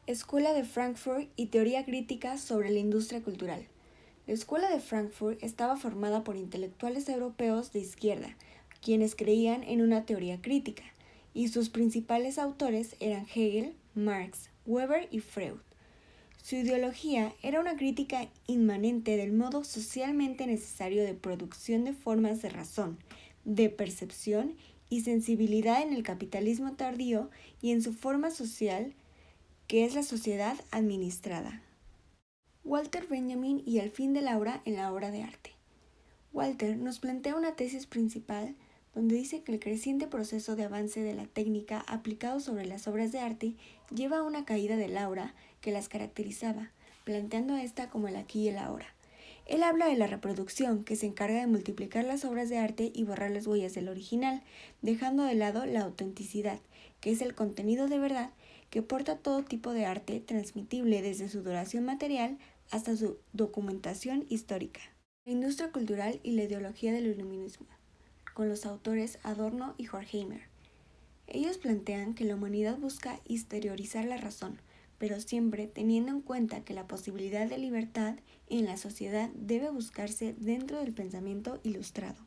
Escuela de Frankfurt y teoría crítica sobre la industria cultural. La Escuela de Frankfurt estaba formada por intelectuales europeos de izquierda, quienes creían en una teoría crítica, y sus principales autores eran Hegel, Marx, Weber y Freud. Su ideología era una crítica inmanente del modo socialmente necesario de producción de formas de razón, de percepción y sensibilidad en el capitalismo tardío y en su forma social, que es la sociedad administrada. Walter Benjamin y el fin de la obra en la obra de arte. Walter nos plantea una tesis principal donde dice que el creciente proceso de avance de la técnica aplicado sobre las obras de arte lleva a una caída del aura que las caracterizaba, planteando a esta como el aquí y el ahora. Él habla de la reproducción, que se encarga de multiplicar las obras de arte y borrar las huellas del original, dejando de lado la autenticidad, que es el contenido de verdad que porta todo tipo de arte transmitible desde su duración material hasta su documentación histórica. La industria cultural y la ideología del iluminismo, con los autores Adorno y Horkheimer. Ellos plantean que la humanidad busca exteriorizar la razón, pero siempre teniendo en cuenta que la posibilidad de libertad en la sociedad debe buscarse dentro del pensamiento ilustrado,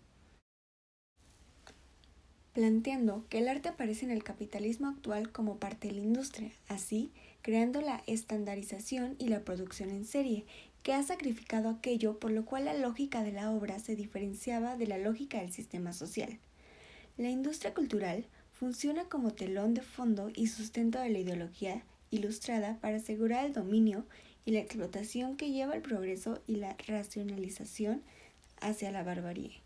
planteando que el arte aparece en el capitalismo actual como parte de la industria, así creando la estandarización y la producción en serie, que ha sacrificado aquello por lo cual la lógica de la obra se diferenciaba de la lógica del sistema social. La industria cultural funciona como telón de fondo y sustento de la ideología ilustrada para asegurar el dominio y la explotación que lleva al progreso y la racionalización hacia la barbarie.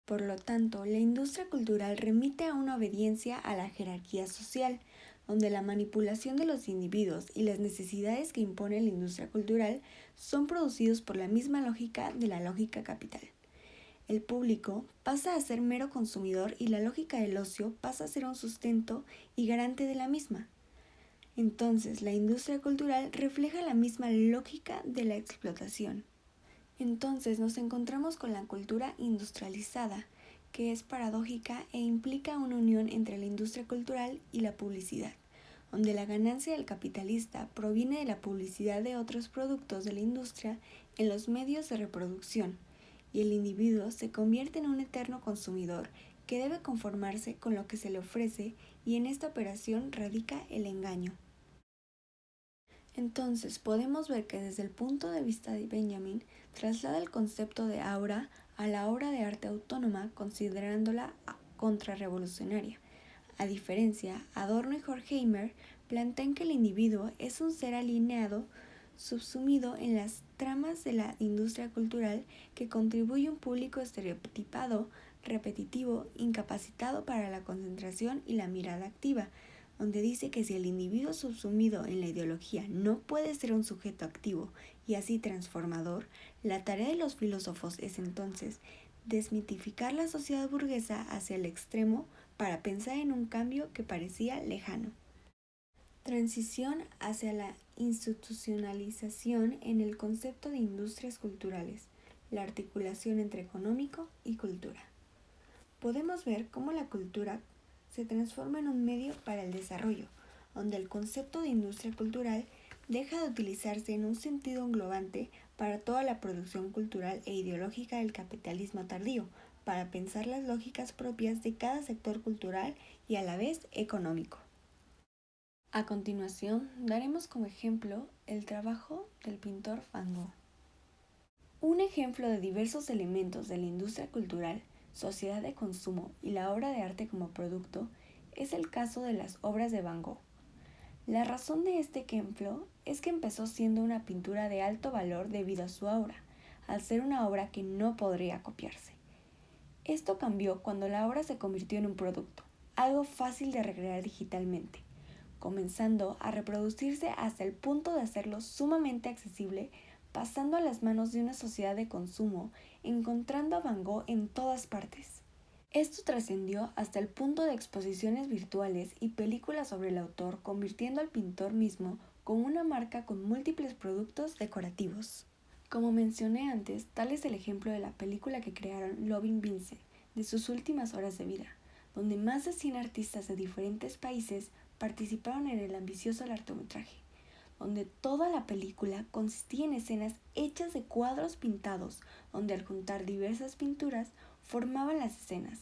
Por lo tanto, la industria cultural remite a una obediencia a la jerarquía social, donde la manipulación de los individuos y las necesidades que impone la industria cultural son producidos por la misma lógica de la lógica capital. El público pasa a ser mero consumidor y la lógica del ocio pasa a ser un sustento y garante de la misma. Entonces, la industria cultural refleja la misma lógica de la explotación. Entonces nos encontramos con la cultura industrializada, que es paradójica e implica una unión entre la industria cultural y la publicidad, donde la ganancia del capitalista proviene de la publicidad de otros productos de la industria en los medios de reproducción, y el individuo se convierte en un eterno consumidor que debe conformarse con lo que se le ofrece, y en esta operación radica el engaño. Entonces podemos ver que desde el punto de vista de Benjamin traslada el concepto de aura a la obra de arte autónoma, considerándola contrarrevolucionaria. A diferencia, Adorno y Horkheimer plantean que el individuo es un ser alienado, subsumido en las tramas de la industria cultural, que contribuye a un público estereotipado, repetitivo, incapacitado para la concentración y la mirada activa, donde dice que si el individuo subsumido en la ideología no puede ser un sujeto activo y así transformador, la tarea de los filósofos es entonces desmitificar la sociedad burguesa hacia el extremo para pensar en un cambio que parecía lejano. Transición hacia la institucionalización en el concepto de industrias culturales, la articulación entre económico y cultura. Podemos ver cómo la cultura se transforma en un medio para el desarrollo, donde el concepto de industria cultural deja de utilizarse en un sentido englobante para toda la producción cultural e ideológica del capitalismo tardío, para pensar las lógicas propias de cada sector cultural y a la vez económico. A continuación, daremos como ejemplo el trabajo del pintor Van Gogh. Un ejemplo de diversos elementos de la industria cultural, sociedad de consumo y la obra de arte como producto es el caso de las obras de Van Gogh. La razón de este ejemplo es que empezó siendo una pintura de alto valor debido a su aura, al ser una obra que no podría copiarse. Esto cambió cuando la obra se convirtió en un producto, algo fácil de recrear digitalmente, comenzando a reproducirse hasta el punto de hacerlo sumamente accesible, pasando a las manos de una sociedad de consumo, encontrando a Van Gogh en todas partes. Esto trascendió hasta el punto de exposiciones virtuales y películas sobre el autor, convirtiendo al pintor mismo como una marca con múltiples productos decorativos. Como mencioné antes, tal es el ejemplo de la película que crearon Loving Vincent, de sus últimas horas de vida, donde más de 100 artistas de diferentes países participaron en el ambicioso largometraje, donde toda la película consistía en escenas hechas de cuadros pintados, donde al juntar diversas pinturas formaban las escenas.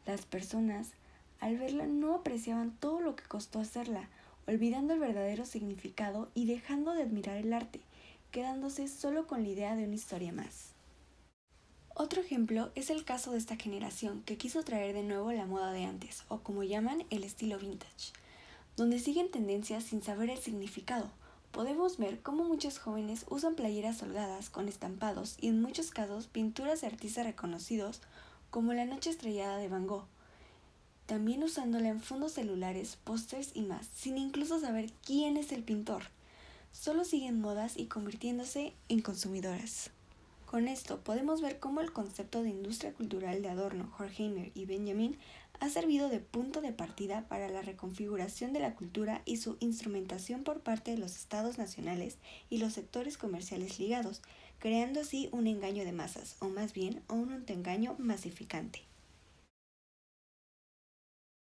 Las personas, al verla, no apreciaban todo lo que costó hacerla, olvidando el verdadero significado y dejando de admirar el arte, quedándose solo con la idea de una historia más. Otro ejemplo es el caso de esta generación que quiso traer de nuevo la moda de antes, o como llaman, el estilo vintage, donde siguen tendencias sin saber el significado. Podemos ver cómo muchos jóvenes usan playeras holgadas con estampados y en muchos casos pinturas de artistas reconocidos como La Noche Estrellada de Van Gogh, también usándola en fondos celulares, pósters y más, sin incluso saber quién es el pintor. Solo siguen modas y convirtiéndose en consumidoras. Con esto podemos ver cómo el concepto de industria cultural de Adorno, Horkheimer y Benjamin ha servido de punto de partida para la reconfiguración de la cultura y su instrumentación por parte de los estados nacionales y los sectores comerciales ligados, creando así un engaño de masas, o más bien un autoengaño masificante.